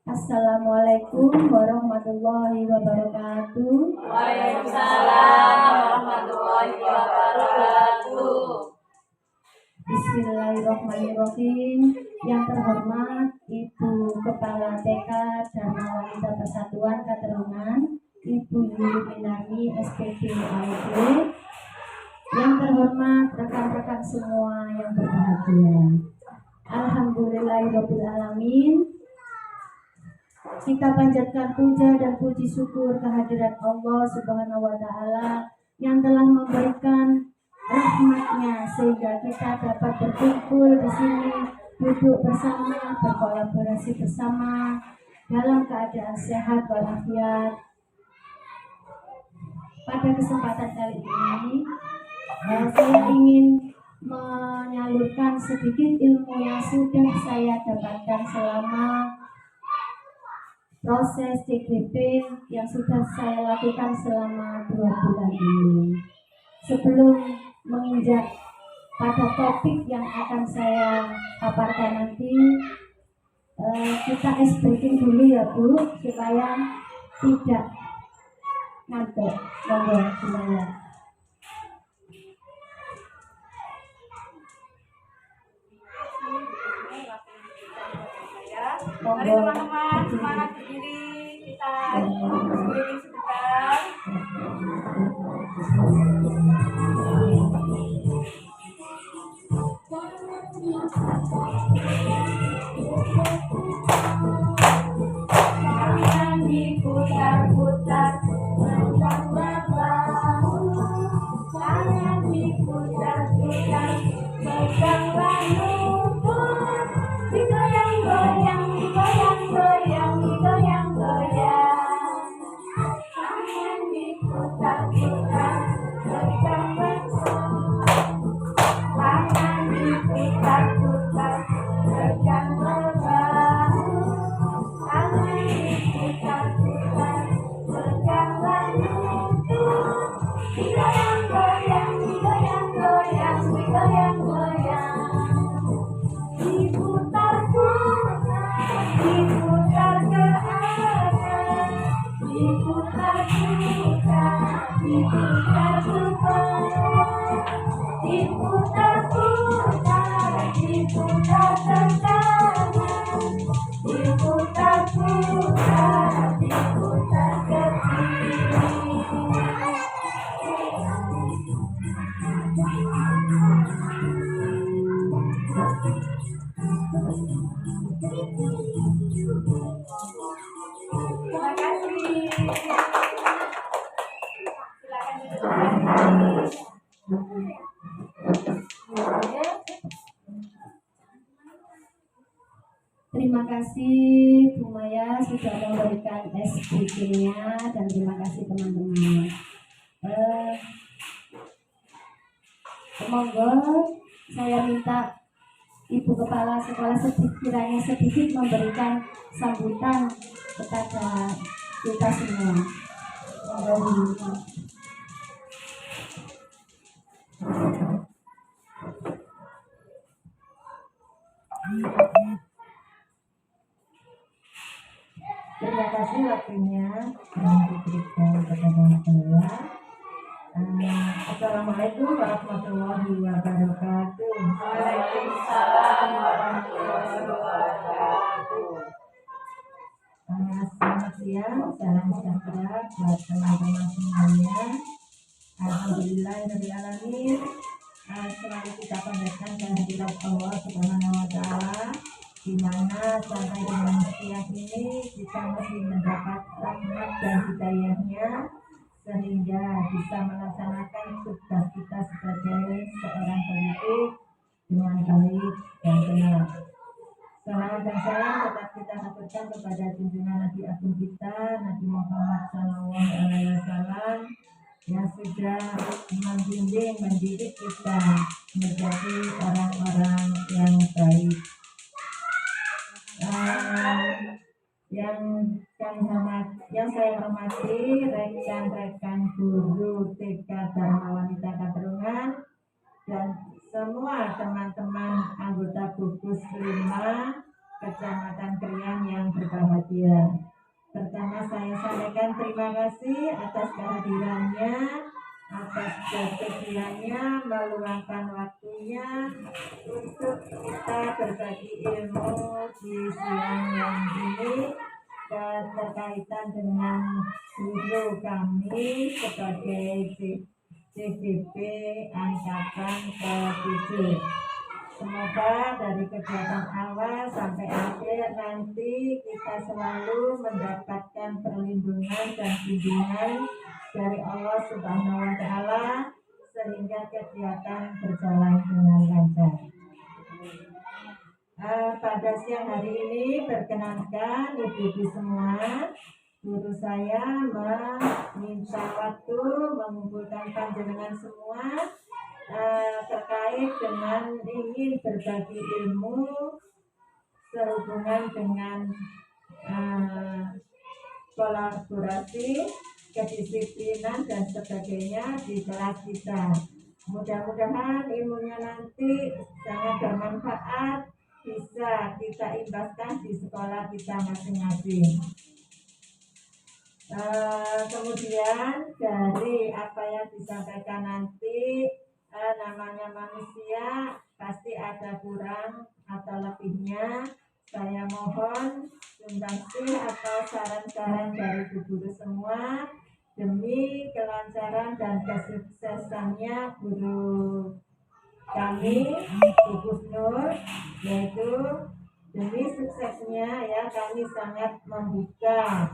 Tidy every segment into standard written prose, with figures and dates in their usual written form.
Assalamualaikum warahmatullahi wabarakatuh. Waalaikumsalam warahmatullahi wabarakatuh. Bismillahirrahmanirrahim. Yang terhormat Ibu Kepala TK Dharma Wanita Persatuan Katerungan, Ibu Yuli Minarni SPG AID. Yang terhormat rekan-rekan semua yang berbahagia. Alhamdulillahirrabbilalamin. Kita panjatkan puja dan puji syukur kehadirat Allah Subhanahu wa Ta'ala yang telah memberikan rahmatnya sehingga kita dapat berkumpul di sini, duduk bersama, berkolaborasi bersama dalam keadaan sehat walafiat. Pada kesempatan kali ini, saya ingin menyalurkan sedikit ilmu yang sudah saya dapatkan selama proses CGP yang sudah saya lakukan selama 2 bulan ini. Sebelum menginjak pada topik yang akan saya paparkan nanti, kita ice breaking dulu ya Bu, supaya tidak ngantuk. Monggo semuanya. Mari teman-teman, semangat berdiri, kita berdiri sebentar. Tangan diputar-putar, mencang bahu. Tangan diputar-putar, mencang lutut. Digoyang-goyang, digoyang-goyang, digoyang-goyang. Tangan diputar-putar, mencang bahu. Tangan diputar-putar, mencang bahu. Tangan diputar-putar, mencang lutut. Digoyang-goyang, digoyang-goyang, digoyang-goyang. Diputar-putar, diputar ke atas. Diputar-putar, diputar ke bawah. Diputar-putar, diputar ke kanan. Diputar-putar, diputar ke kiri. Terima kasih. Silakan duduk kembali. Terima kasih Bu Maya sudah memberikan SPG-nya dan terima kasih teman-teman. Monggo saya minta Ibu Kepala Sekolah sekiranya sedikit memberikan sambutan kepada kita semua. Monggo. Terima kasih waktunya yang diberikan kepada saya. Assalamualaikum warahmatullahi wabarakatuh. Waalaikumsalam warahmatullahi wabarakatuh. Selamat siang, salam sejahtera buat teman-teman semuanya. Alhamdulillahirrahmanirrahim. Selalu kita panjatkan kehadirat Allah Subhanahu wa Ta'ala, di mana sampai dengan siang ini kita masih mendapat rahmat dan hidayahnya sehingga bisa melaksanakan tugas kita sebagai seorang pendidik dengan baik dan benar. Salam dan salam tetap kita aturkan kepada junjungan Nabi Agung kita, Nabi Muhammad SAW, yang sudah membimbing, mendidik kita menjadi orang-orang yang baik. Yang saya hormati rekan-rekan guru TK Dharma Wanita Katerungan dan semua teman-teman anggota gugus 5 Kecamatan Krian yang berbahagia. Pertama saya sampaikan terima kasih atas kehadirannya, atas kesediaannya meluangkan waktunya untuk kita berbagi ilmu di siang yang ini dan berkaitan dengan guru kami sebagai CGP Angkatan ke-7. Semoga dari kegiatan awal sampai akhir nanti kita selalu mendapatkan perlindungan dan bimbingan dari Allah Subhanahu wa Ta'ala sehingga kegiatan berjalan dengan lancar. Pada siang hari ini perkenankan ibu-ibu semua, guru saya meminta waktu mengumpulkan panjenengan semua terkait dengan ingin berbagi ilmu sehubungan dengan kolaborasi, kedisiplinan dan sebagainya di kelas kita. Mudah-mudahan ilmunya nanti sangat bermanfaat, bisa kita imbaskan di sekolah kita masing-masing. Kemudian dari apa yang disampaikan nanti, namanya manusia pasti ada kurang atau lebihnya. Saya mohon sumbangsih atau saran-saran dari guru semua demi kelancaran dan kesuksesannya guru kami, Bu Gusnur, yaitu demi suksesnya ya kami sangat membuka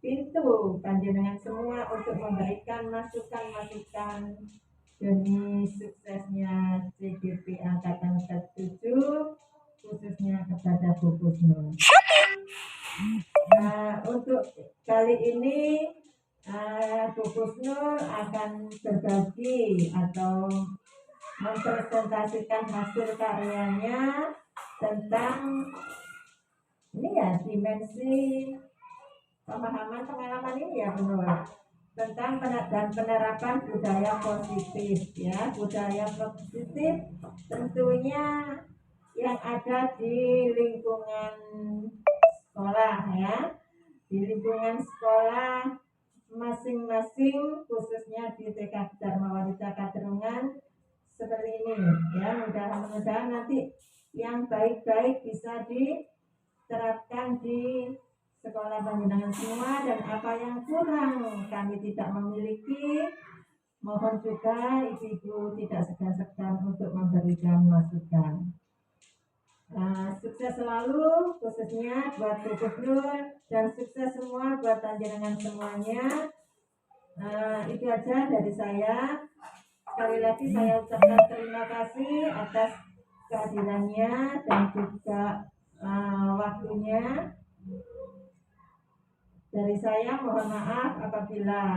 pintu panjenengan semua untuk memberikan masukan-masukan demi suksesnya CGP Angkatan ke-7 khususnya kepada Bu Gusnur. Untuk kali ini Bu Gusnur akan berbagi atau mempresentasikan hasil karyanya tentang ini ya dimensi pengalaman ini ya benar tentang dan penerapan budaya positif ya. Budaya positif tentunya yang ada di lingkungan sekolah ya, di lingkungan sekolah masing-masing khususnya di TK Dharma Wanita Katerungan seperti ini ya. Mudah-mudahan nanti yang baik-baik bisa diterapkan di sekolah panjenengan semua, dan apa yang kurang kami tidak memiliki mohon juga ibu-ibu tidak segan-segan untuk memberikan masukan. Sukses selalu khususnya buat Bu Gusnur dan sukses semua buat panjenengan semuanya. Itu aja dari saya. Sekali lagi saya ucapkan terima kasih atas kehadirannya dan juga waktunya. Dari saya mohon maaf apabila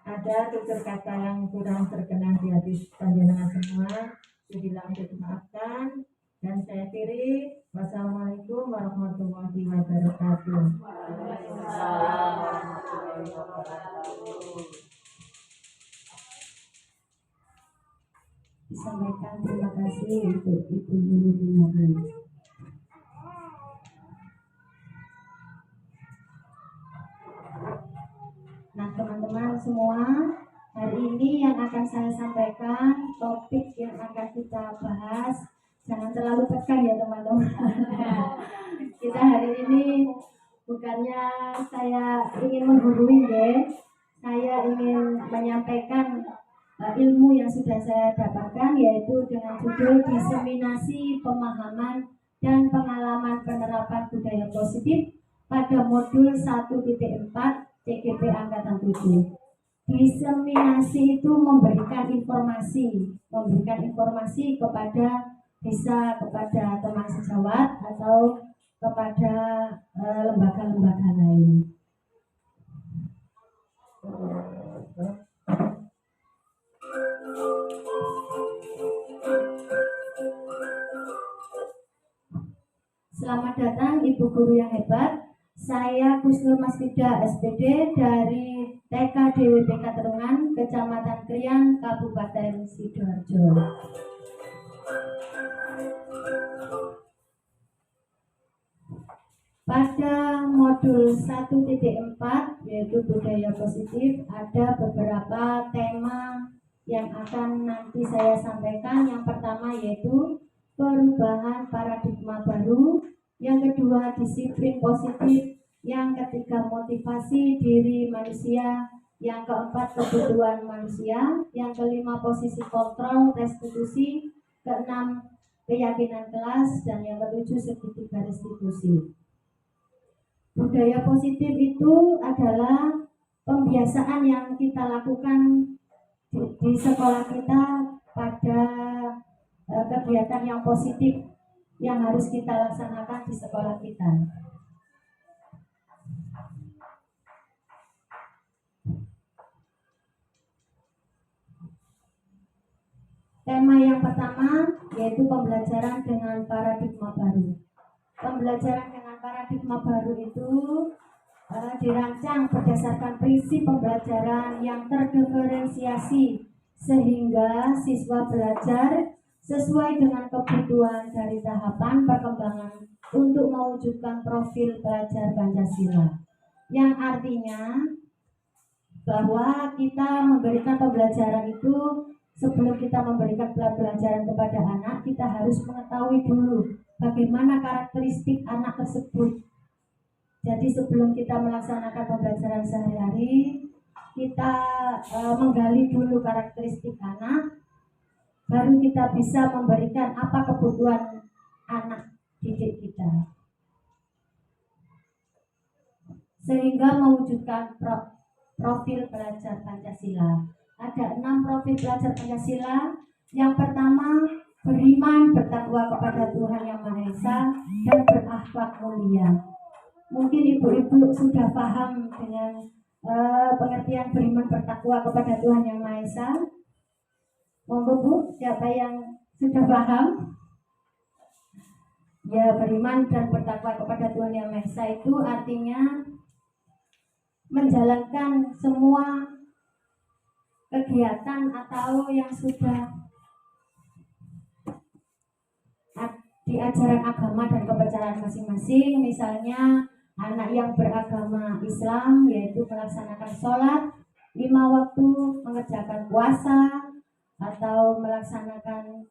ada tutur kata yang kurang berkenan di hati panjenengan semua, dibilang dimaafkan. Dan saya akhiri, wassalamualaikum warahmatullahi wabarakatuh. Disampaikan terima kasih untuk Ibu Yuli Dinari. Nah teman-teman semua, hari ini yang akan saya sampaikan, topik yang akan kita bahas, jangan terlalu tekan ya teman-teman. Kita hari ini bukannya saya ingin menggurui ya, saya ingin menyampaikan ilmu yang sudah saya dapatkan, yaitu dengan judul diseminasi pemahaman dan pengalaman penerapan budaya positif pada modul 1.4 CGP Angkatan 7. Diseminasi itu memberikan informasi kepada kepada teman sejawat atau kepada lembaga-lembaga lain. Selamat datang Ibu Guru yang hebat. Saya Gusnur Masfida SPD dari TK DWP Katerungan, Kecamatan Krian, Kabupaten Sidoarjo. modul 1.4 yaitu budaya positif ada beberapa tema yang akan nanti saya sampaikan. Yang pertama yaitu perubahan paradigma baru, yang kedua disiplin positif, yang ketiga motivasi diri manusia, yang keempat kebutuhan manusia, yang kelima posisi kontrol restitusi, keenam keyakinan kelas, dan yang ketujuh segitiga restitusi. Budaya positif itu adalah pembiasaan yang kita lakukan di sekolah kita pada kegiatan yang positif yang harus kita laksanakan di sekolah kita. Tema yang pertama yaitu pembelajaran dengan paradigma baru. Pembelajaran dengan paradigma baru itu dirancang berdasarkan prinsip pembelajaran yang terdiferensiasi sehingga siswa belajar sesuai dengan kebutuhan dari tahapan perkembangan untuk mewujudkan profil pelajar Pancasila, yang artinya bahwa kita memberikan pembelajaran itu, sebelum kita memberikan pembelajaran kepada anak, kita harus mengetahui dulu bagaimana karakteristik anak tersebut. Jadi sebelum kita melaksanakan pembelajaran sehari-hari, kita menggali dulu karakteristik anak, baru kita bisa memberikan apa kebutuhan anak didik kita, sehingga mewujudkan profil pelajar Pancasila. Ada 6 profil pelajar Pancasila. Yang pertama, beriman, bertakwa kepada Tuhan Yang Maha Esa, dan berakhlak mulia. Mungkin ibu-ibu sudah paham dengan pengertian beriman, bertakwa kepada Tuhan Yang Maha Esa. Monggo Bu, siapa yang sudah paham? Ya, beriman dan bertakwa kepada Tuhan Yang Maha Esa itu artinya menjalankan semua kegiatan atau yang sudah di ajaran agama dan kepercayaan masing-masing. Misalnya anak yang beragama Islam yaitu melaksanakan sholat 5 waktu, mengerjakan puasa, atau melaksanakan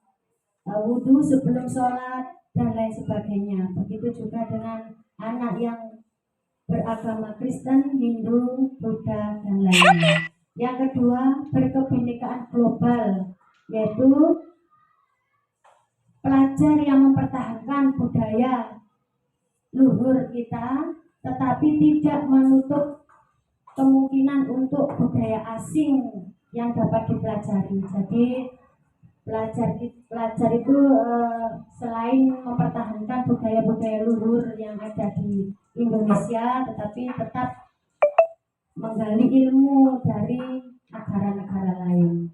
wudhu sebelum sholat, dan lain sebagainya. Begitu juga dengan anak yang beragama Kristen, Hindu, Buddha, dan lainnya. Yang kedua, berkebinekaan global, yaitu pelajar yang mempertahankan budaya luhur kita, tetapi tidak menutup kemungkinan untuk budaya asing yang dapat dipelajari. Jadi pelajar itu selain mempertahankan budaya-budaya luhur yang ada di Indonesia, tetapi tetap menggali ilmu dari negara-negara lain.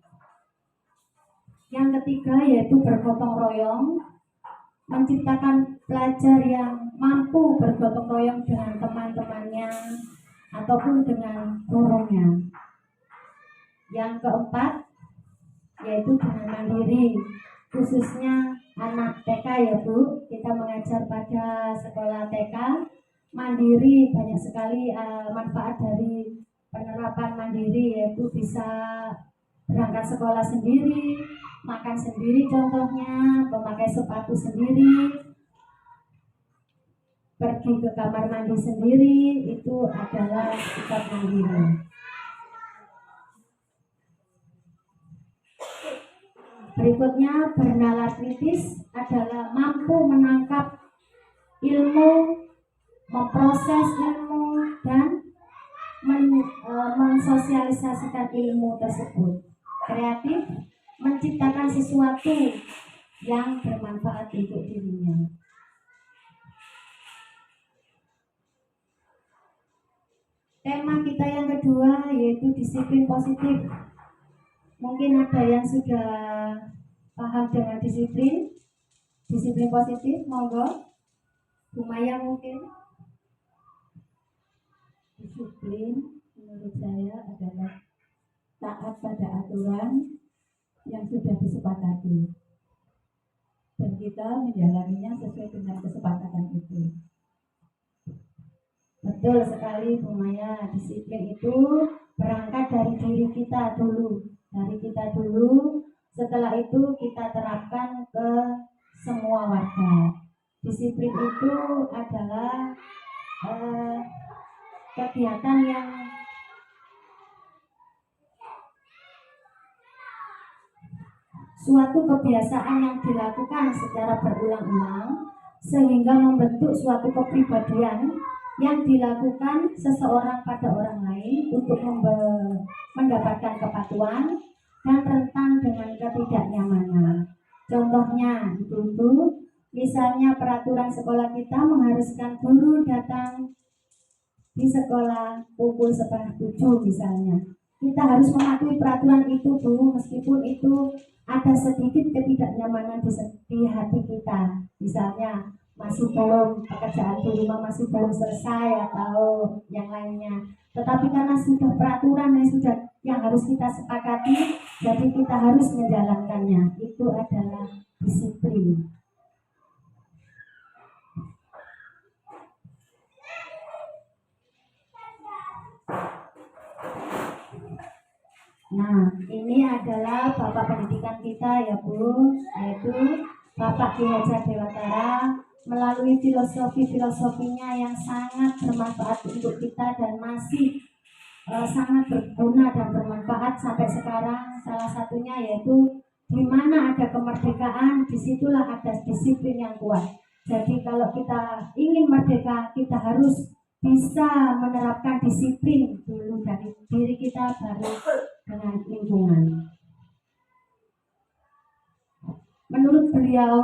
Yang ketiga yaitu bergotong royong, menciptakan pelajar yang mampu bergotong royong dengan teman-temannya ataupun dengan gurunya. Yang keempat yaitu dengan mandiri, khususnya anak TK ya Bu. Kita mengajar pada sekolah TK mandiri, banyak sekali manfaat dari penerapan mandiri, yaitu bisa berangkat sekolah sendiri, makan sendiri, contohnya memakai sepatu sendiri, pergi ke kamar mandi sendiri. Itu adalah sikap mandiri. Berikutnya, bernalar kritis adalah mampu menangkap ilmu, memproses ilmu, dan mensosialisasikan ilmu tersebut. Kreatif, menciptakan sesuatu yang bermanfaat untuk dirinya. Tema kita yang kedua yaitu disiplin positif. Mungkin ada yang sudah paham dengan disiplin positif, monggo. Bu Maya mungkin. Disiplin menurut saya adalah taat pada aturan yang sudah disepakati dan kita menjalaninya sesuai dengan kesepakatan itu. Betul sekali Bu Maya, disiplin itu berangkat dari diri kita dulu. Dari kita dulu, setelah itu kita terapkan ke semua warga. Disiplin itu adalah eh, kegiatan yang suatu kebiasaan yang dilakukan secara berulang-ulang sehingga membentuk suatu kepribadian yang dilakukan seseorang pada orang lain untuk mendapatkan kepatuhan dan rentan dengan ketidaknyamanan. Contohnya itu misalnya peraturan sekolah kita mengharuskan guru datang di sekolah pukul 6:30 misalnya. Kita harus mematuhi peraturan itu Bu, meskipun itu ada sedikit ketidaknyamanan di hati kita. Misalnya masih belum pekerjaan di rumah masih belum selesai atau yang lainnya. Tetapi karena sudah peraturan yang harus kita sepakati, jadi kita harus menjalankannya. Itu adalah disiplin. Nah, ini adalah Bapak Pendidikan kita ya Bu, yaitu Bapak Ki Hajar Dewatara, melalui filosofinya yang sangat bermanfaat untuk kita dan masih sangat berguna dan bermanfaat sampai sekarang. Salah satunya yaitu di mana ada kemerdekaan, disitulah ada disiplin yang kuat. Jadi kalau kita ingin merdeka, kita harus bisa menerapkan disiplin dulu dari diri kita, baru dengan lingkungan. Menurut beliau,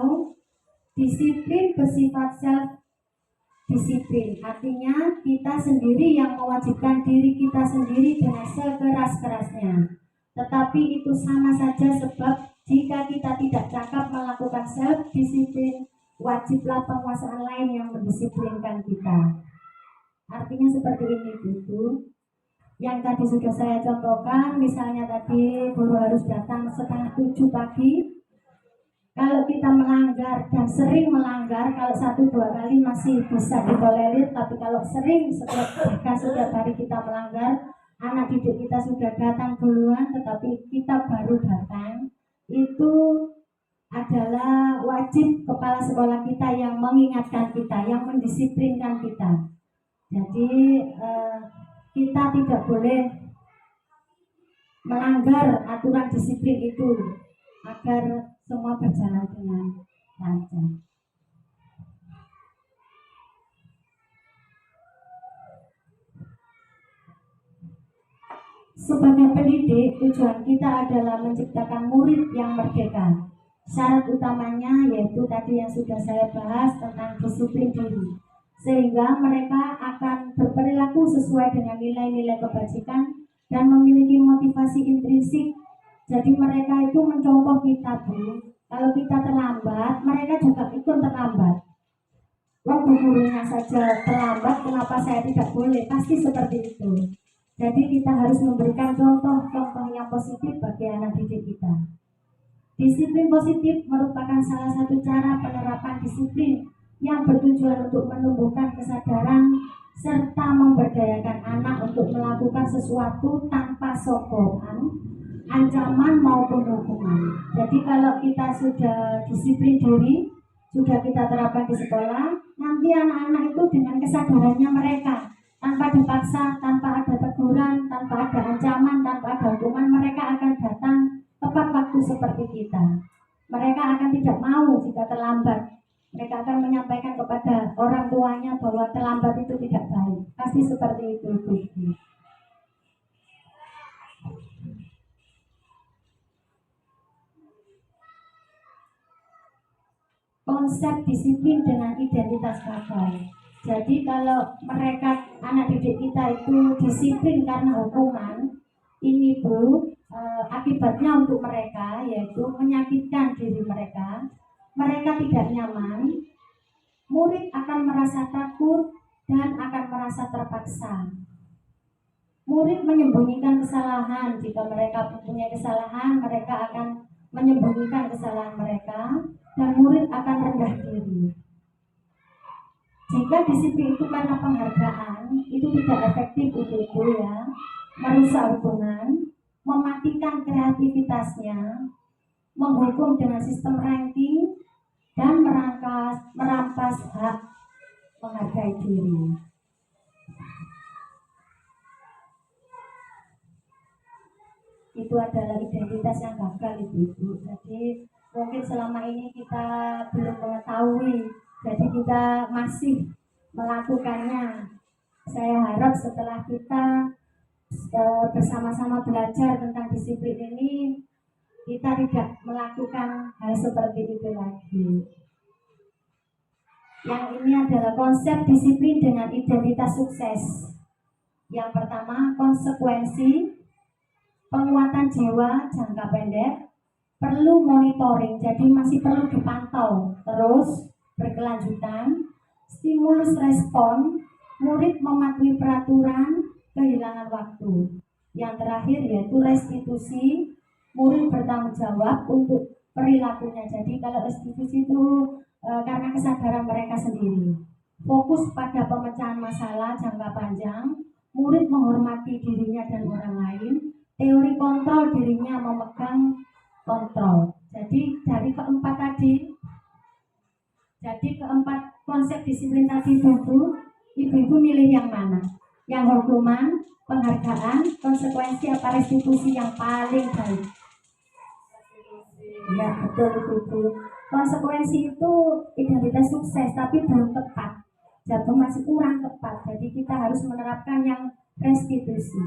disiplin bersifat self-disiplin, artinya kita sendiri yang mewajibkan diri kita sendiri dengan sekeras-kerasnya. Tetapi itu sama saja, sebab jika kita tidak cakap melakukan self-disiplin, wajiblah penguasaan lain yang mendisiplinkan kita. Artinya seperti ini Bu. Yang tadi sudah saya contohkan, misalnya tadi guru harus datang 6:30 pagi. Kalau kita melanggar dan sering melanggar, kalau 1-2 kali masih bisa ditolerir, tapi kalau sering setiap hari kita melanggar, anak didik kita sudah datang duluan, tetapi kita baru datang, itu adalah wajib kepala sekolah kita yang mengingatkan kita, yang mendisiplinkan kita. Jadi kita tidak boleh melanggar aturan disiplin itu agar semua berjalan dengan lancar. Sebagai pendidik, tujuan kita adalah menciptakan murid yang merdeka. Syarat utamanya yaitu tadi yang sudah saya bahas tentang disiplin diri, sehingga mereka akan berperilaku sesuai dengan nilai-nilai kebajikan dan memiliki motivasi intrinsik. Jadi mereka itu mencontoh kita Bu. Kalau kita terlambat, mereka juga ikut terlambat. Waktu gurunya saja terlambat, kenapa saya tidak boleh? Pasti seperti itu. Jadi kita harus memberikan contoh-contoh yang positif bagi anak didik kita. Disiplin positif merupakan salah satu cara penerapan disiplin yang bertujuan untuk menumbuhkan kesadaran serta memberdayakan anak untuk melakukan sesuatu tanpa sokongan, ancaman maupun hukuman. Jadi kalau kita sudah disiplin diri, sudah kita terapkan di sekolah, nanti anak-anak itu dengan kesadarannya mereka, tanpa dipaksa, tanpa ada teguran, tanpa ada ancaman, tanpa ada hukuman, mereka akan datang tepat waktu seperti kita. Mereka akan tidak mau jika terlambat. Mereka akan menyampaikan kepada orang tuanya bahwa terlambat itu tidak baik. Pasti seperti itu. Konsep disiplin dengan identitas gagal. Jadi kalau mereka, anak didik kita itu disiplin karena hukuman, ini Bu, akibatnya untuk mereka yaitu menyakitkan diri mereka. Mereka tidak nyaman, murid akan merasa takut dan akan merasa terpaksa. Murid menyembunyikan kesalahan. Jika mereka mempunyai kesalahan, mereka akan menyembunyikan kesalahan mereka dan murid akan rendah diri. Jika Jika disiplin itu karena penghargaan, itu tidak efektif untuk itu ya, merusak hubungan, mematikan kreativitasnya, menghukum dengan sistem ranking, dan merampas hak menghargai diri. Itu adalah identitas yang gagal ibu-ibu. Jadi mungkin selama ini kita belum mengetahui, jadi kita masih melakukannya. Saya harap setelah kita bersama-sama belajar tentang disiplin ini, kita tidak melakukan hal seperti itu lagi. Yang ini adalah konsep disiplin dengan identitas sukses. Yang pertama, konsekuensi, penguatan jiwa jangka pendek, perlu monitoring, jadi masih perlu dipantau terus berkelanjutan, stimulus respon, murid mematuhi peraturan, kehilangan waktu. Yang terakhir yaitu restitusi, murid bertanggung jawab untuk perilakunya. Jadi kalau restitusi itu karena kesadaran mereka sendiri. Fokus pada pemecahan masalah jangka panjang, murid menghormati dirinya dan orang lain, teori kontrol, dirinya memegang kontrol. Jadi dari keempat konsep disiplin tadi ibu-ibu milih yang mana? Yang hukuman, penghargaan, konsekuensi, apa restitusi yang paling baik? Ya betul ibu-ibu. Konsekuensi itu identitas sukses tapi belum tepat, jadi masih kurang tepat. Jadi kita harus menerapkan yang restitusi.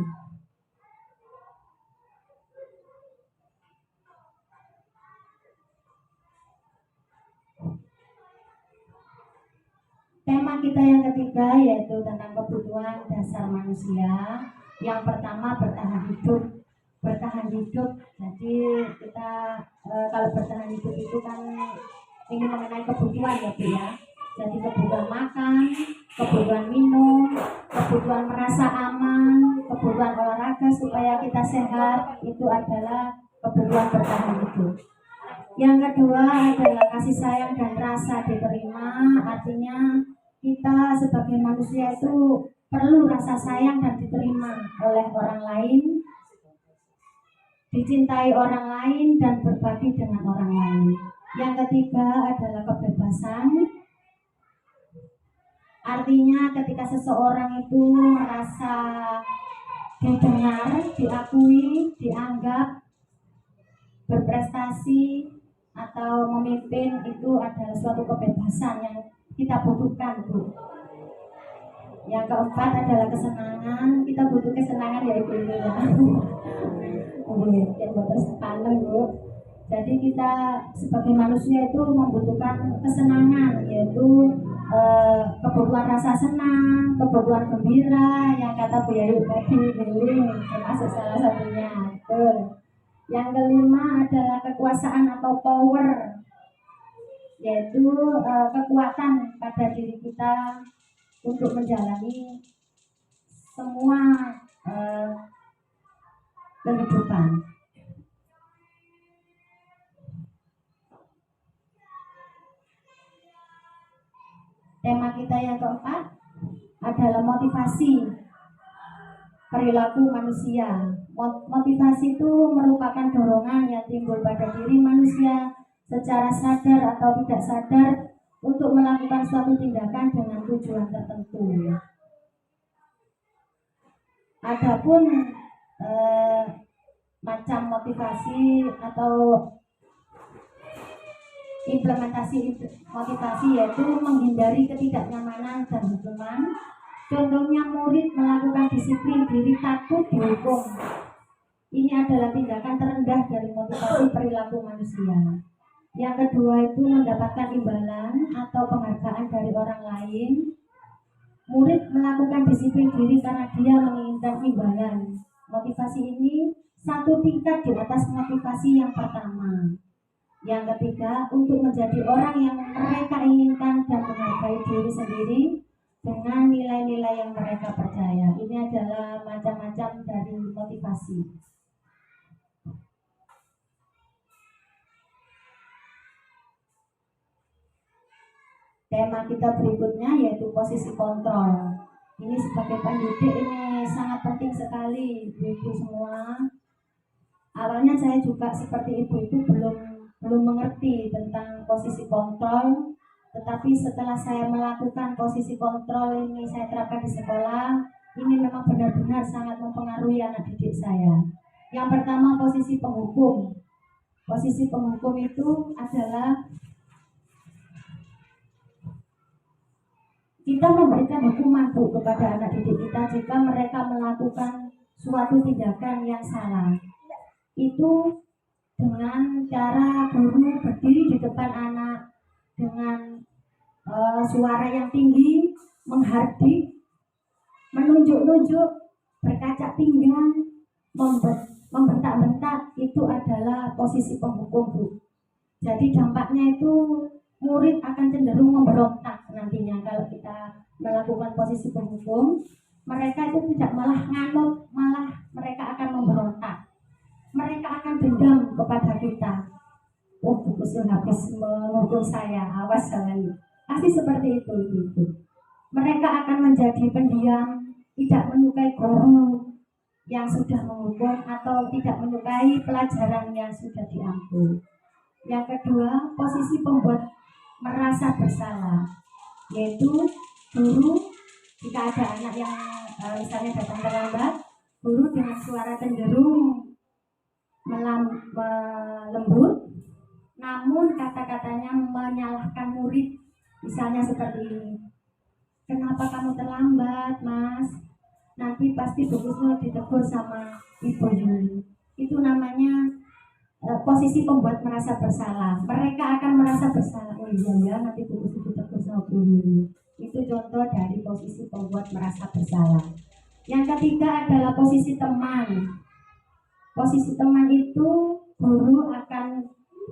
Tema kita yang ketiga yaitu tentang kebutuhan dasar manusia. Yang pertama bertahan hidup. Jadi kita kalau bertahan hidup itu kan ingin mengenai kebutuhan ya Bu ya. Jadi kebutuhan makan, kebutuhan minum, kebutuhan merasa aman, kebutuhan olahraga supaya kita sehat, itu adalah kebutuhan bertahan hidup. Yang kedua adalah kasih sayang dan rasa diterima, artinya kita sebagai manusia itu perlu rasa sayang dan diterima oleh orang lain, dicintai orang lain dan berbagi dengan orang lain. Yang ketiga adalah kebebasan, artinya ketika seseorang itu merasa didengar, diakui, dianggap, berprestasi atau memimpin, itu adalah suatu kebebasan yang kita butuhkan Bu. Yang keempat adalah kesenangan, kita butuh kesenangan ya ibu ya. Yang berkesenangan Bu. Jadi kita sebagai manusia itu membutuhkan kesenangan, yaitu kebutuhan rasa senang, kebutuhan gembira, yang kata Bu Yayu tadi, healing termasuk salah satunya. Yang kelima adalah kekuasaan atau power, yaitu kekuatan pada diri kita untuk menjalani semua kehidupan. Tema kita yang keempat adalah motivasi perilaku manusia. Motivasi itu merupakan dorongan yang timbul pada diri manusia secara sadar atau tidak sadar untuk melakukan suatu tindakan dengan tujuan tertentu. Adapun macam motivasi atau implementasi motivasi yaitu menghindari ketidaknyamanan dan hukuman. Contohnya murid melakukan disiplin diri takut dihukum. Ini adalah tindakan terendah dari motivasi perilaku manusia. Yang kedua itu mendapatkan imbalan atau penghargaan dari orang lain. Murid melakukan disiplin diri karena dia menginginkan imbalan. Motivasi ini satu tingkat di atas motivasi yang pertama. Yang ketiga, untuk menjadi orang yang mereka inginkan dan menghargai diri sendiri dengan nilai-nilai yang mereka percaya. Ini adalah macam-macam dari motivasi. tema kita berikutnya yaitu posisi kontrol. Ini sebagai pendidik ini sangat penting sekali, ibu semua. Awalnya saya juga seperti ibu itu belum mengerti tentang posisi kontrol, tetapi setelah saya melakukan posisi kontrol ini saya terapkan di sekolah, ini memang benar-benar sangat mempengaruhi anak didik saya. Yang pertama posisi penghukum. Posisi penghukum itu adalah kita memberikan hukuman Bu kepada anak didik kita jika mereka melakukan suatu tindakan yang salah. Itu dengan cara guru berdiri di depan anak dengan suara yang tinggi, menghardik, menunjuk-nunjuk, berkaca pinggang, membentak-bentak, itu adalah posisi penghukum Bu. Jadi dampaknya itu murid akan cenderung memberontak nantinya kalau kita melakukan posisi penghukum. Mereka itu tidak malah nganut, malah mereka akan memberontak. Mereka akan dendam kepada kita. Oh, Bu Kusnul habis menghukum saya, awas jangan. Pasti seperti itu, Ibu. Mereka akan menjadi pendiam, tidak menyukai guru yang sudah menghukum atau tidak menyukai pelajaran yang sudah diambil. Yang kedua, posisi pembuat merasa bersalah, yaitu guru jika ada anak yang misalnya datang terlambat, guru dengan suara cenderung lembut, namun kata-katanya menyalahkan murid, misalnya seperti ini. Kenapa kamu terlambat, Mas? Nanti pasti Bu Kusnul ditegur sama Ibu Yuli. Itu namanya posisi pembuat merasa bersalah. Mereka akan merasa bersalah. Oh iya ya, nanti Bu Kusnul ditegur sama Bu Yuli. Itu contoh dari posisi pembuat merasa bersalah. Yang ketiga adalah posisi teman. Posisi teman itu guru akan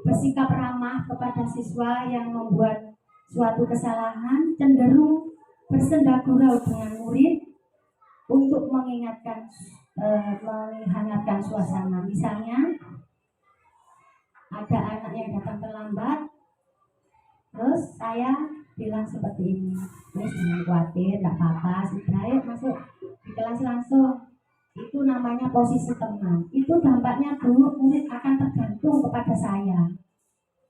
bersikap ramah kepada siswa yang membuat suatu kesalahan, cenderung bersenda gurau dengan murid untuk menghangatkan suasana. Misalnya ada anak yang datang terlambat, terus saya bilang seperti ini, terus jangan khawatir, tidak apa-apa, sudah ayo masuk di kelas langsung. Itu namanya posisi teman. Itu dampaknya dulu murid akan tergantung kepada saya.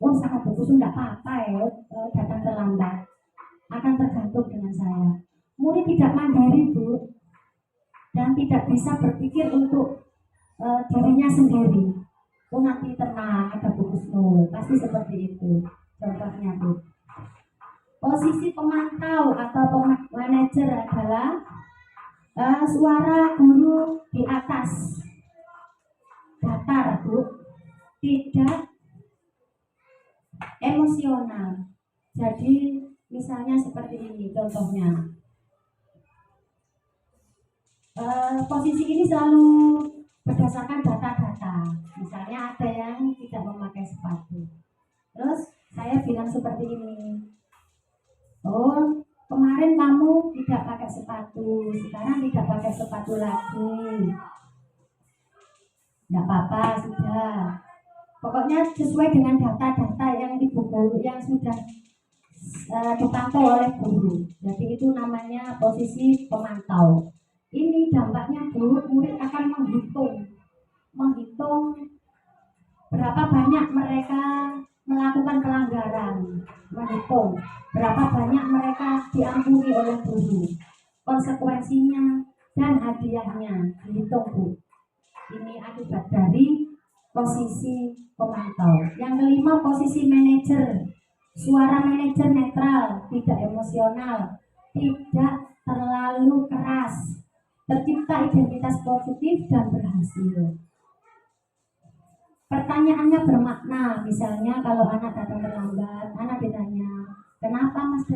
Oh, sangat bagus, tidak apa-apa ya datang terlambat, akan tergantung dengan saya. Murid tidak mandiri Bu, dan tidak bisa berpikir untuk dirinya sendiri. Oh nanti tenang, ada Bu Kusnul, pasti seperti itu. Contohnya Bu. Posisi pemantau atau manajer adalah suara guru di atas, datar Bu, tidak emosional. Jadi misalnya seperti ini contohnya. Posisi ini selalu berdasarkan data-data. Misalnya ada yang tidak memakai sepatu, terus saya bilang seperti ini, oh kemarin kamu tidak pakai sepatu, sekarang tidak pakai sepatu lagi, tidak apa-apa sudah. Pokoknya sesuai dengan data-data yang ibu guru yang sudah dipantau oleh guru. Jadi itu namanya posisi pemantau. Ini dampaknya Bu, murid akan menghitung berapa banyak mereka melakukan pelanggaran, menghitung berapa banyak mereka diampuni oleh guru, konsekuensinya dan hadiahnya dihitung Bu. Ini akibat dari posisi pemantau. Yang kelima posisi manajer. Suara manajer netral, tidak emosional, tidak terlalu keras, tercipta identitas positif dan berhasil. Pertanyaannya bermakna. Misalnya kalau anak datang terlambat, anak ditanya, kenapa Mas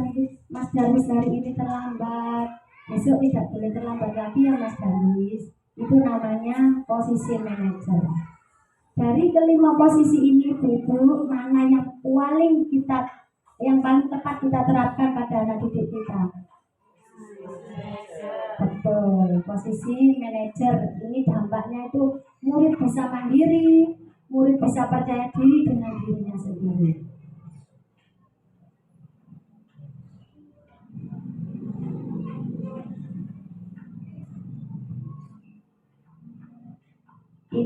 Darwis hari ini terlambat? Besok tidak boleh terlambat lagi ya Mas Darwis. Itu namanya posisi manajer. Dari kelima posisi ini Bu, mana yang paling tepat kita terapkan pada anak didik kita? Betul, posisi manajer. Ini dampaknya itu murid bisa mandiri, murid bisa percaya diri dengan dirinya sendiri.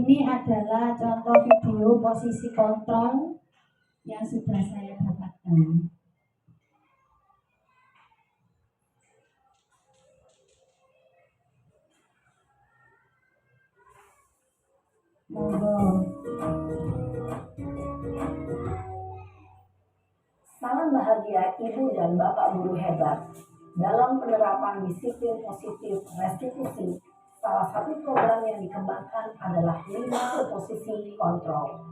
Ini adalah contoh video posisi kontrol yang sudah saya dapatkan. Monggo. Salam bahagia Ibu dan Bapak guru hebat. Dalam penerapan disiplin positif restitusi, salah satu program yang dikembangkan adalah 5 posisi kontrol.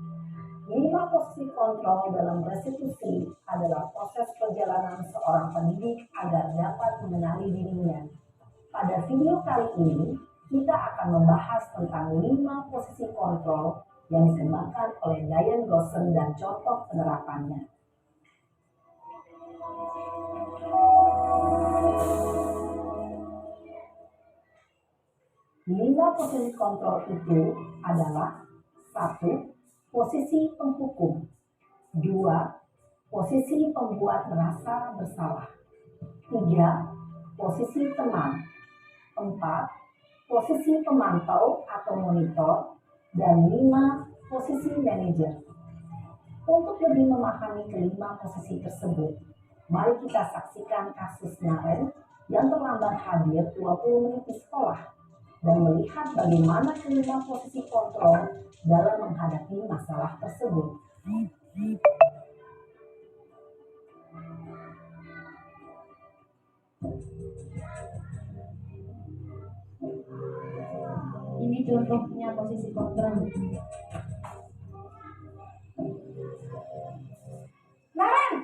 5 posisi kontrol dalam restitusi adalah proses perjalanan seorang pendidik agar dapat mengenali dirinya. Pada video kali ini, kita akan membahas tentang 5 posisi kontrol yang dikembangkan oleh Diane Goshen dan contoh penerapannya. Lima posisi kontrol itu adalah 1. Posisi penghukum. 2. Posisi pembuat merasa bersalah. 3. Posisi teman. 4. Posisi pemantau atau monitor. Dan 5. Posisi manajer. Untuk lebih memahami kelima posisi tersebut, mari kita saksikan kasus Naren yang terlambat hadir 20 menit di sekolah dan melihat bagaimana kelima posisi kontrol dalam menghadapi masalah tersebut. Ini contohnya posisi kontrol. Naren,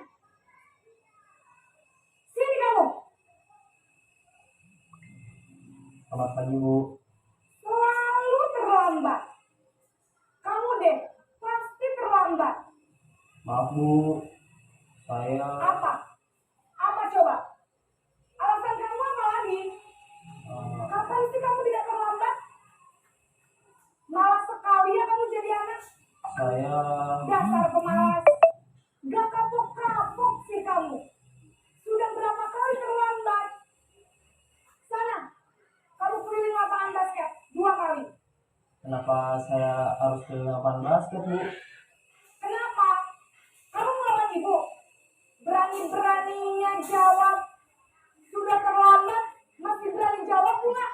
sini kamu. Selamat pagi, Bu. Selalu terlambat. Kamu deh, pasti terlambat. Maaf, Bu. Saya Apa? Apa coba? Alasan kamu apa lagi? eh, Kapan sih kamu tidak terlambat? Malas sekali ya kamu jadi anak. saya Dasar pemalas. Gak kapok-kapok sih kamu. Sudah berapa kali terlambat? Sana, kamu keliling lapangan basket 2 kali. kenapa saya harus ke lapangan basket, Bu? Kenapa? Kamu ngelawan ibu? Berani-beraninya jawab. Sudah terlambat, masih berani jawab enggak?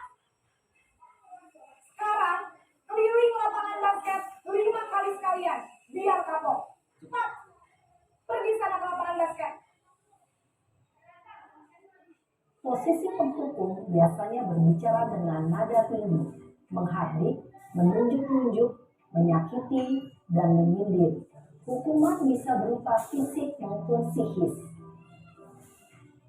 Sekarang, keliling lapangan basket 5 kali sekalian. Biar kapok. Cepat. Pergi sana ke lapangan basket. Posisi penghukum biasanya berbicara dengan nada tinggi, menghardik, menunjuk-nunjuk, menyakiti, dan menyindir. Hukuman bisa berupa fisik maupun psikis.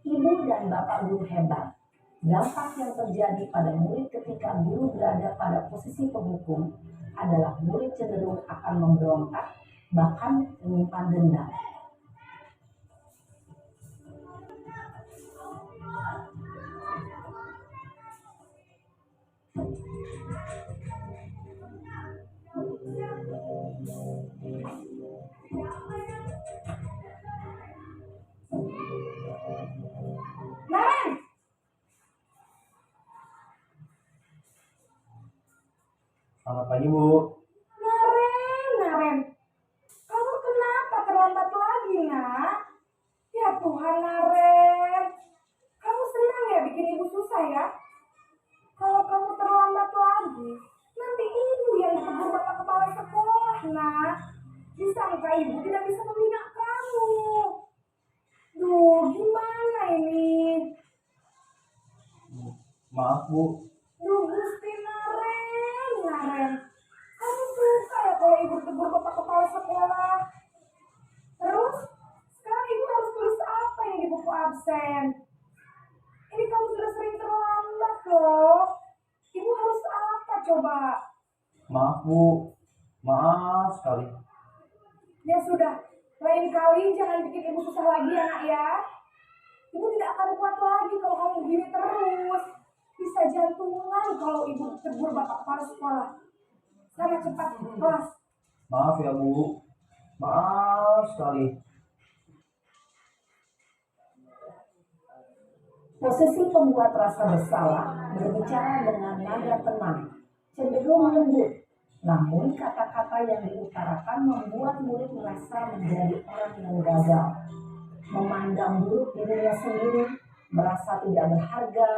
Ibu dan Bapak guru hebat. Dampak yang terjadi pada murid ketika guru berada pada posisi penghukum adalah murid cenderung akan memberontak, bahkan menyimpan dendam. Naren, Selamat pagi, Bu. Naren. Kamu kenapa terlambat lagi, nak? Ya Tuhan, Naren. Kamu senang ya bikin ibu susah ya? Kalau kamu terlambat lagi, nanti ibu yang ditegur bapak kepala sekolah, nak. Disangka ibu tidak bisa membina kamu. Duh, gimana ini? Maaf, Bu. Duh, Gusti Naren. Kamu suka ya kalau ibu tegur bapak kepala sekolah? Terus, sekarang ibu harus tulis apa yang di buku absen? Ini kamu sudah sering terlambat loh. Ibu harus apa coba? Maaf, Bu. Maaf sekali. Ya sudah, lain kali jangan bikin ibu susah lagi ya nak ya. Ibu tidak akan kuat lagi kalau kamu begini terus. Bisa jantungan kalau ibu tegur bapak kepala sekolah. Sana cepat kelas. Maaf ya, Bu. Maaf sekali. Posisi pembuat rasa bersalah berbicara dengan nada tenang, cenderung lembut, Namun kata-kata yang diutarakan membuat murid merasa menjadi orang yang gagal, memandang buruk dirinya sendiri, merasa tidak berharga,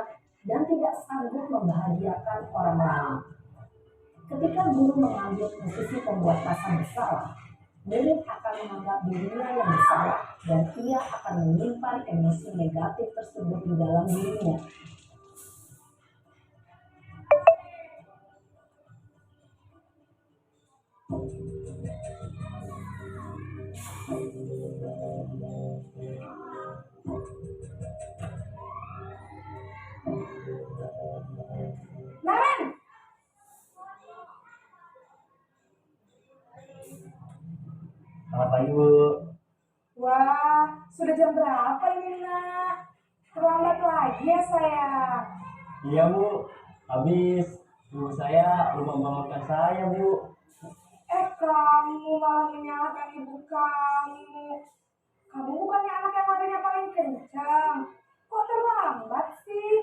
dan tidak sanggup membahagiakan orang lain. Ketika guru mengambil posisi pembuat rasa bersalah, murid akan menganggap dirinya yang bersalah dan ia akan menyimpan emosi negatif tersebut di dalam dirinya. Naren, Selamat pagi Bu. wah, sudah jam berapa ini nak? Terlambat lagi ya sayang. Iya Bu, habis ibu saya lupa membangunkan saya Bu. Kamu malah menyalahkan ibu kamu. Kamu bukannya anak yang larinya paling kencang. Kok terlambat sih?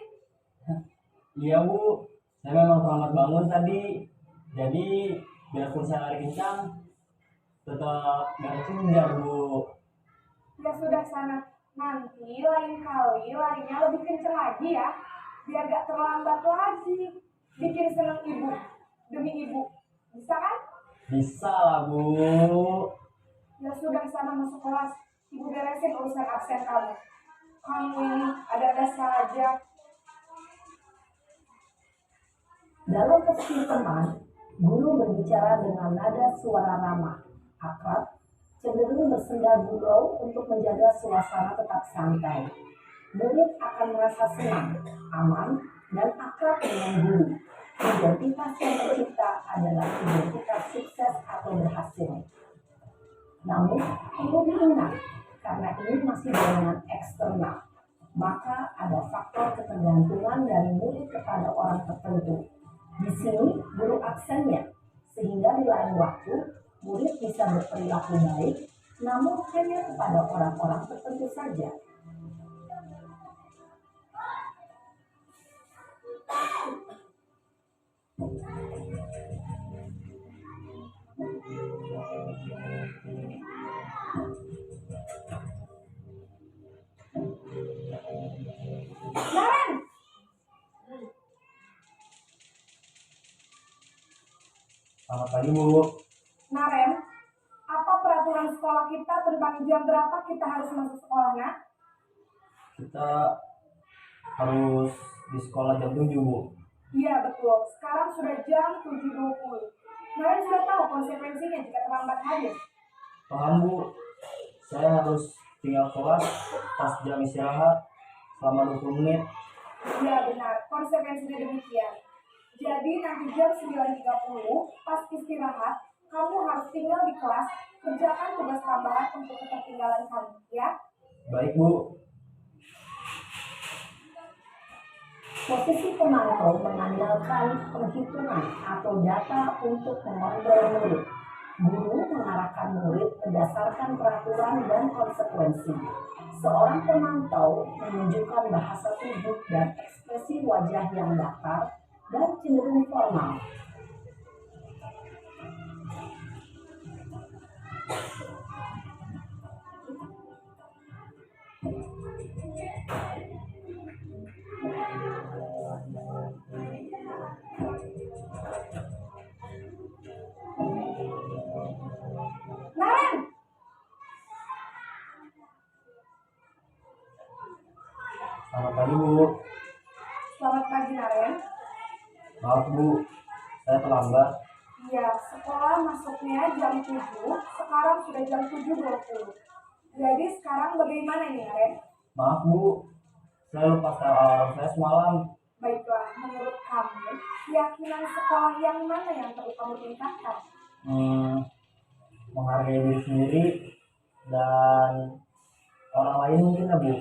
Iya Bu, saya memang terlambat bangun tadi. Jadi biarpun saya lari kencang, tetap nggak kekejar Bu. Ya sudah sana. Nanti lain kali larinya lebih kencang lagi ya. Biar gak terlambat lagi. Bikin seneng ibu. Demi ibu. Bisa kan? Bisa lah Bu. Ya sudah sana masuk kelas. Ibu beresin urusan absen kamu. Kamu ini ada-ada saja. Dalam posisi teman, guru berbicara dengan nada suara ramah, akrab, cenderung bersenda gurau untuk menjaga suasana tetap santai. Murid akan merasa senang, aman, dan akrab dengan guru. Identitas yang tercipta adalah identitas sukses atau berhasil. Namun, perlu diingat, karena ini masih dorongan eksternal, maka ada faktor ketergantungan dari murid kepada orang tertentu. Di sini guru aksennya, sehingga di lain waktu murid bisa berperilaku baik, namun hanya kepada orang-orang tertentu saja. Naren! Selamat pagi Bu. Naren, apa peraturan sekolah kita tentang jam berapa kita harus masuk sekolahnya? Kita harus di sekolah jam 7 Bu. Iya betul, sekarang sudah jam 7.20. Naren sudah tahu konsekuensinya jika terlambat hadir. Paham Bu, saya harus tinggal kelas pas jam istirahat selama 20 menit. Iya benar, konsekuensinya demikian. Jadi nanti jam 9.30 pas istirahat, kamu harus tinggal di kelas, kerjakan tugas tambahan untuk ketertinggalan kamu, ya? Baik Bu. Posisi pemantau mengandalkan penghitungan atau data untuk mengontrol murid. Guru mengarahkan murid berdasarkan peraturan dan konsekuensi. Seorang pemantau menunjukkan bahasa tubuh dan ekspresi wajah yang datar dan cenderung formal. Naren! Selamat pagi Bu. Selamat pagi Naren. Maaf Bu, saya terlambat. Iya, sekolah masuknya jam 7, sekarang sudah jam 7.20. Jadi sekarang bagaimana ini Naren? Maaf Bu, saya lupa setel alarm saya semalam. Baiklah, menurut kamu, keyakinan sekolah yang mana yang perlu kamu tingkatkan? Menghargai diri sendiri dan orang lain mungkin ya Bu.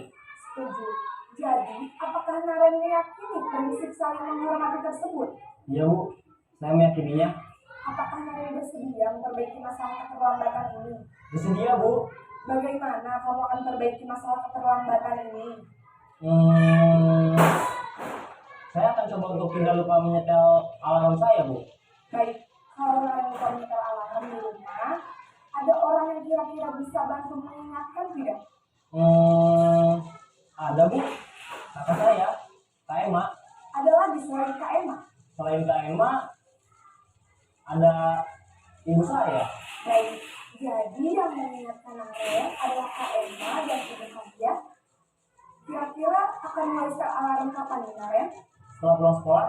Setuju. Jadi, apakah Naren meyakini prinsip saling menghormati tersebut? Iya Bu, saya meyakininya. Apakah Naren bersedia memperbaiki masalah keterlambatan ini? Bersedia Bu. Bagaimana kamu akan perbaiki masalah keterlambatan ini? Saya akan coba untuk tidak lupa menyetel alarm saya Bu. Baik, Kalau Naren lupa menyetel alarm di rumah, ada orang yang kira-kira bisa bantu mengingatkan tidak? Ada Bu, kakak saya, Kak Emma. Ada lagi selain Kak Emma? Selain Kak Emma, ada ibu saya. Baik, jadi yang mengingatkan Naren adalah Kak Emma dan Ibu Hadia. Kira-kira akan mulai set alarm kapan nih Naren? Setelah pulang sekolah,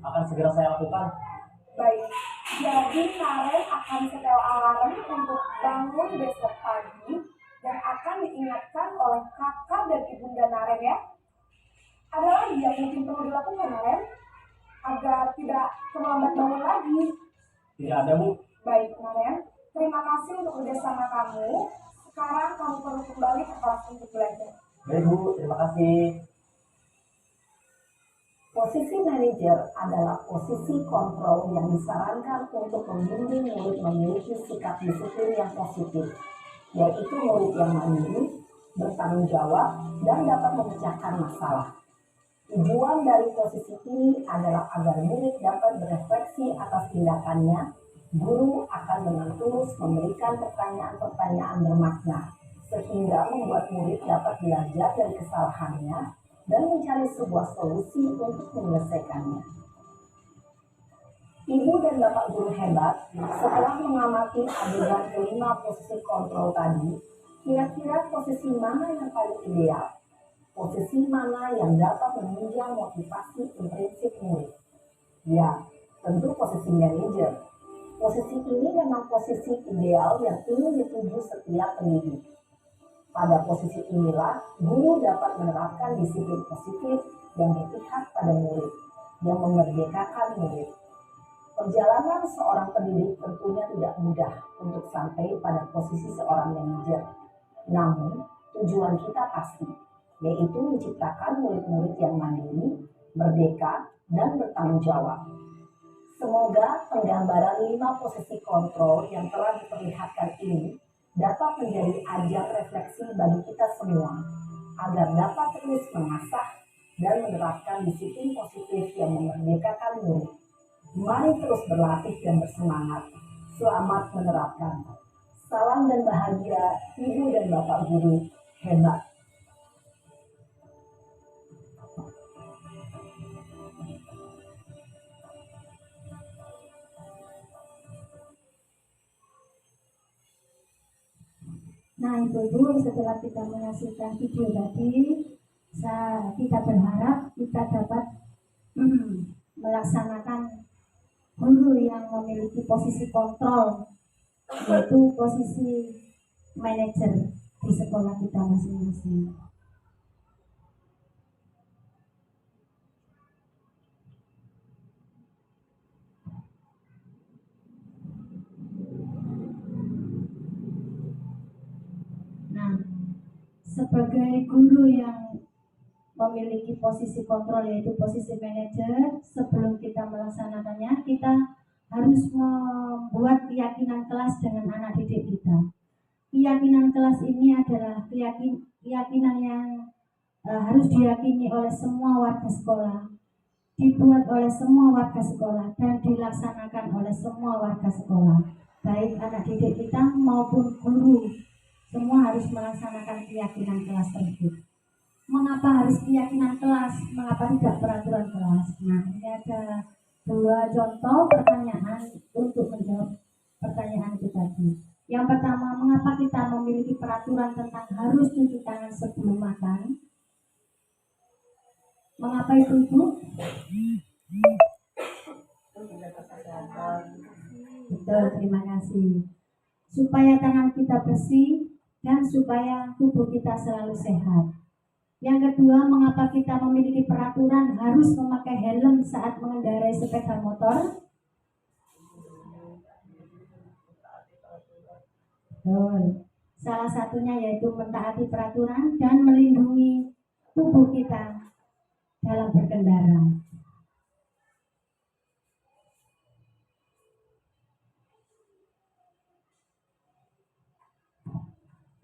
akan segera saya lakukan. Baik, jadi Naren akan setel alarm untuk bangun besok pagi dan akan diingatkan oleh kakak dan ibunda Naren ya. Ada lagi yang mungkin perlu dilakukan Naren agar tidak terlambat bangun lagi? Tidak ada Bu. Baik Naren, terima kasih untuk kerjasama kamu. Sekarang kamu perlu kembali ke kelas untuk belajar. Baik Bu, terima kasih. Posisi manajer adalah posisi kontrol yang disarankan untuk membimbing murid memiliki sikap disiplin yang positif, yaitu murid yang mandiri, bertanggung jawab, dan dapat memecahkan masalah. Tujuan dari posisi ini adalah agar murid dapat berefleksi atas tindakannya. Guru akan dengan tulus memberikan pertanyaan-pertanyaan bermakna, sehingga membuat murid dapat belajar dari kesalahannya dan mencari sebuah solusi untuk menyelesaikannya. Ibu dan Bapak guru hebat, setelah mengamati adegan kelima posisi kontrol tadi, kira-kira posisi mana yang paling ideal? Posisi mana yang dapat menunjang motivasi intrinsik murid? Ya, tentu posisi manajer. Posisi ini memang posisi ideal yang ingin dituju setiap pendidik. Pada posisi inilah, guru dapat menerapkan disiplin positif yang berpihak pada murid, yang memerdekakan murid. Perjalanan seorang pendidik tentunya tidak mudah untuk sampai pada posisi seorang manajer. Namun, tujuan kita pasti, yaitu menciptakan murid-murid yang mandiri, merdeka, dan bertanggung jawab. Semoga penggambaran 5 posisi kontrol yang telah diperlihatkan ini dapat menjadi ajang refleksi bagi kita semua, agar dapat terus mengasah dan menerapkan disiplin positif yang memerdekakan murid. Mari terus berlatih dan bersemangat. Selamat menerapkan. Salam dan bahagia Ibu dan Bapak guru hebat. Nah, Ibu-Ibu, setelah kita menghasilkan video tadi, kita berharap kita dapat melaksanakan guru yang memiliki posisi kontrol, yaitu posisi manajer di sekolah kita masing-masing. Nah, sebagai guru yang memiliki posisi kontrol yaitu posisi manajer, sebelum kita melaksanakannya, kita harus membuat keyakinan kelas dengan anak didik kita. Keyakinan kelas ini adalah keyakinan yang harus diyakini oleh semua warga sekolah, dibuat oleh semua warga sekolah, dan dilaksanakan oleh semua warga sekolah, baik anak didik kita maupun guru. Semua harus melaksanakan keyakinan kelas tersebut. Mengapa harus keyakinan kelas? Mengapa tidak peraturan kelas? Nah, ini ada 2 contoh pertanyaan untuk menjawab pertanyaan itu tadi. Yang pertama, mengapa kita memiliki peraturan tentang harus cuci tangan sebelum makan? Mengapa itu, Ibu? Betul, terima kasih. Supaya tangan kita bersih dan supaya tubuh kita selalu sehat. Yang kedua, mengapa kita memiliki peraturan harus memakai helm saat mengendarai sepeda motor? Betul. Salah satunya yaitu mentaati peraturan dan melindungi tubuh kita dalam berkendara.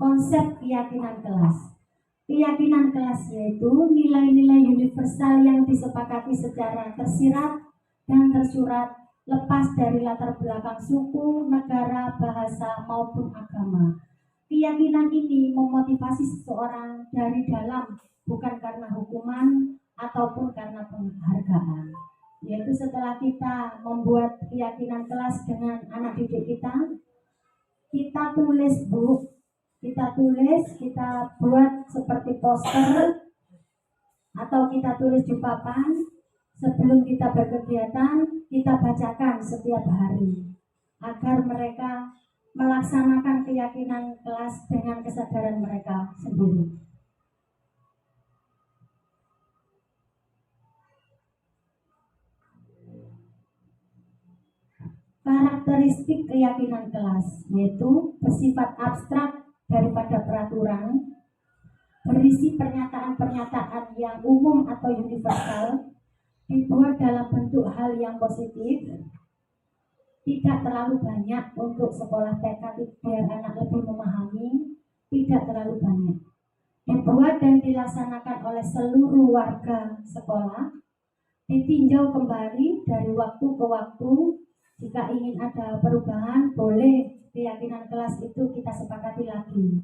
Konsep keyakinan kelas. Keyakinan kelas yaitu nilai-nilai universal yang disepakati secara tersirat dan tersurat lepas dari latar belakang suku, negara, bahasa, maupun agama. Keyakinan ini memotivasi seseorang dari dalam, bukan karena hukuman ataupun karena penghargaan. Yaitu setelah kita membuat keyakinan kelas dengan anak didik kita tulis bu, kita buat seperti poster atau kita tulis di papan. Sebelum kita berkegiatan, kita bacakan setiap hari agar mereka melaksanakan keyakinan kelas dengan kesadaran mereka sendiri. Karakteristik keyakinan kelas yaitu bersifat abstrak daripada peraturan, berisi pernyataan-pernyataan yang umum atau universal, dibuat dalam bentuk hal yang positif, tidak terlalu banyak untuk sekolah TK biar anak lebih memahami, tidak terlalu banyak. Dibuat dan dilaksanakan oleh seluruh warga sekolah, ditinjau kembali dari waktu ke waktu. Jika ingin ada perubahan, boleh keyakinan kelas itu kita sepakati lagi.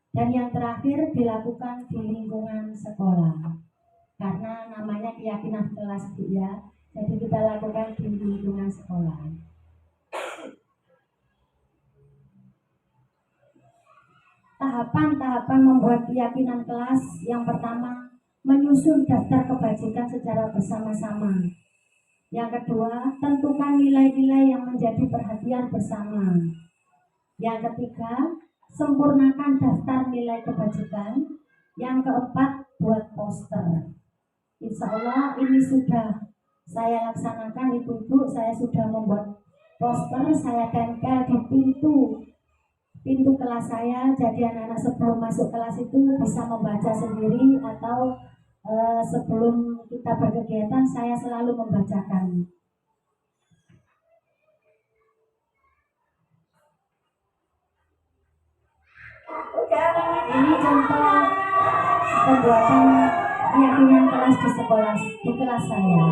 Dan yang terakhir dilakukan di lingkungan sekolah. Karena namanya keyakinan kelas ya, jadi kita lakukan di lingkungan sekolah. Tahapan-tahapan membuat keyakinan kelas. Yang pertama, menyusun daftar kebajikan secara bersama-sama. Yang kedua, tentukan nilai-nilai yang menjadi perhatian bersama. Yang ketiga, sempurnakan daftar nilai kebajikan. Yang keempat, buat poster. Insya Allah ini sudah saya laksanakan, ibu-ibu. Saya sudah membuat poster, saya tempel di pintu kelas saya. Jadi anak-anak sebelum masuk kelas itu bisa membaca sendiri, atau sebelum kita berkegiatan saya selalu membacakan. Ini contoh pembuatan keyakinan kelas di kelas saya.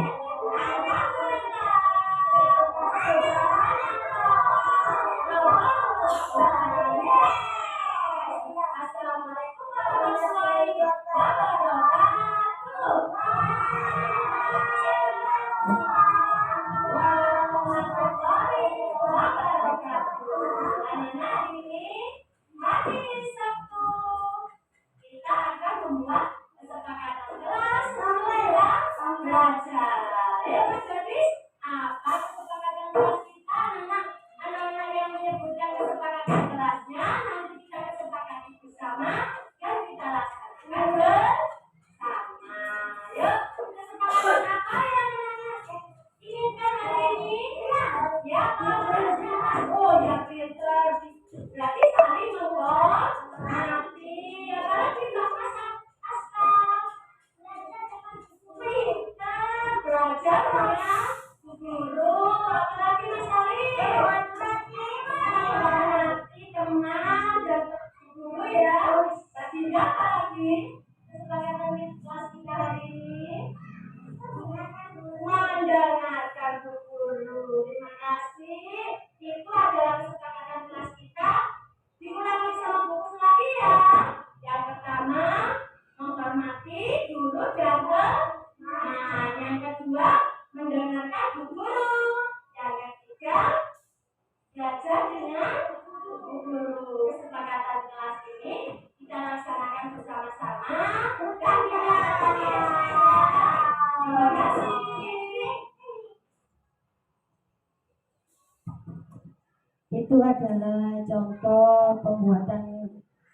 Itu adalah contoh pembuatan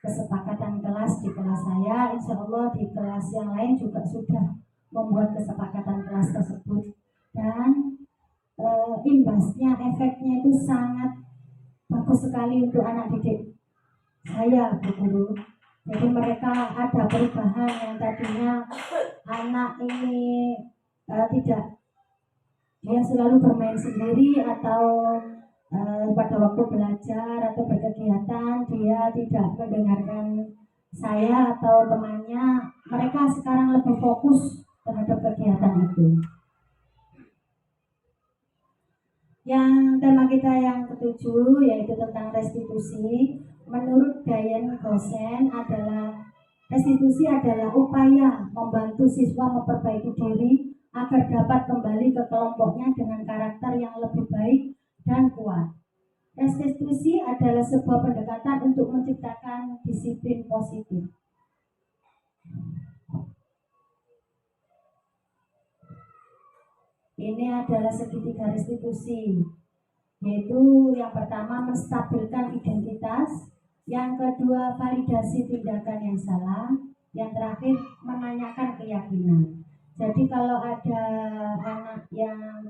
kesepakatan kelas di kelas saya. Insya Allah di kelas yang lain juga sudah membuat kesepakatan kelas tersebut. Dan imbasnya, efeknya itu sangat bagus sekali untuk anak didik saya, Bu Guru. Jadi mereka ada perubahan yang tadinya anak ini tidak, dia selalu bermain sendiri atau pada waktu belajar atau berkegiatan dia tidak mendengarkan saya atau temannya. Mereka sekarang lebih fokus terhadap kegiatan itu. Yang tema kita yang ketujuh yaitu tentang restitusi. Menurut Diane Gosen restitusi adalah upaya membantu siswa memperbaiki diri agar dapat kembali ke kelompoknya dengan karakter yang lebih baik dan kuat. Restitusi adalah sebuah pendekatan untuk menciptakan disiplin positif. Ini adalah segitiga restitusi, yaitu yang pertama menstabilkan identitas, yang kedua validasi tindakan yang salah, yang terakhir menanyakan keyakinan. Jadi kalau ada anak yang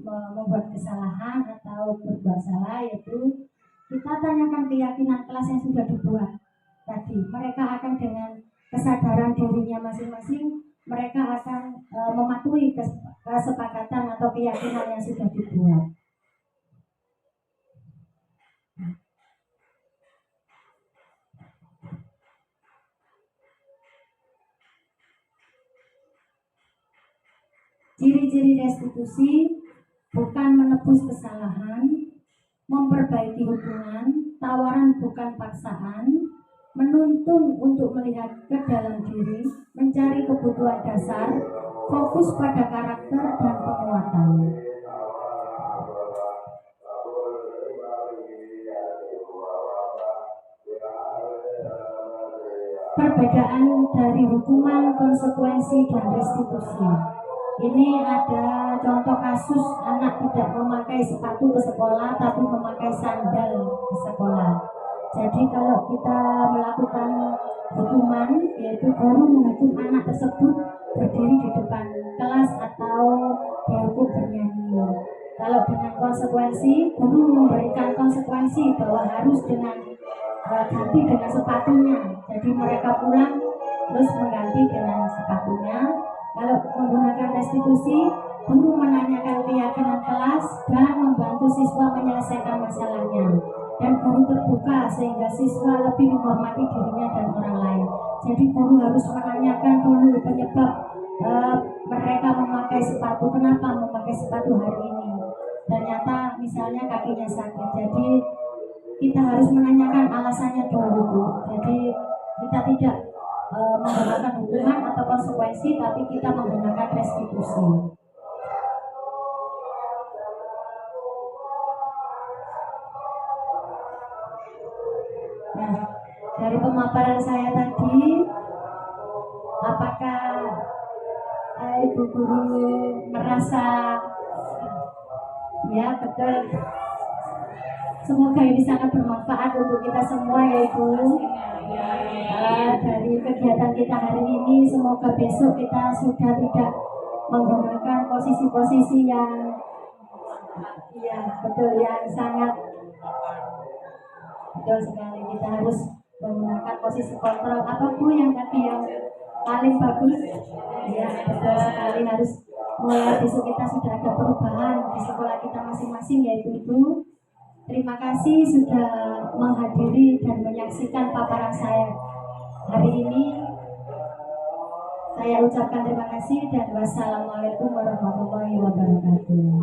membuat kesalahan atau berbuat salah, yaitu kita tanyakan keyakinan kelas yang sudah dibuat tadi. Mereka akan dengan kesadaran dirinya masing-masing, mereka akan mematuhi kesepakatan atau keyakinan yang sudah dibuat. Ciri-ciri restitusi bukan menebus kesalahan, memperbaiki hubungan, tawaran bukan paksaan, menuntun untuk melihat ke dalam diri, mencari kebutuhan dasar, fokus pada karakter dan penguatan. Perbedaan dari hukuman, konsekuensi, dan restitusi. Ini ada contoh kasus anak tidak memakai sepatu ke sekolah tapi memakai sandal ke sekolah. Jadi kalau kita melakukan hukuman, yaitu guru menghukum anak tersebut berdiri di depan kelas atau dihukum bernyanyi. Kalau dengan konsekuensi, guru memberikan konsekuensi bahwa harus dengan ganti dengan sepatunya. Jadi mereka pulang terus mengganti dengan sepatunya. Kalau menggunakan restitusi, guru menanyakan keyakinan kelas dan membantu siswa menyelesaikan masalahnya. Dan guru terbuka sehingga siswa lebih menghormati dirinya dan orang lain. Jadi guru harus menanyakan dulu penyebab mereka memakai sepatu, kenapa memakai sepatu hari ini. Ternyata misalnya kakinya sakit, jadi kita harus menanyakan alasannya dulu. Jadi kita tidak menggunakan hukuman atau konsekuensi, tapi kita menggunakan restitusi. Nah, dari pemaparan saya tadi, apakah ibu guru merasa ya betul? Semoga ini sangat bermanfaat untuk kita semua ya Ibu. Dari kegiatan kita hari ini, semoga besok kita sudah tidak menggunakan posisi-posisi yang ya betul, yang sangat betul sekali. Kita harus menggunakan posisi kontrol. Apa Bu yang tadi yang paling bagus? Ya betul sekali, harus mulai besok kita sudah ada perubahan di sekolah kita masing-masing yaitu Ibu. Terima kasih sudah menghadiri dan menyaksikan paparan saya hari ini. Saya ucapkan terima kasih dan wassalamualaikum warahmatullahi wabarakatuh.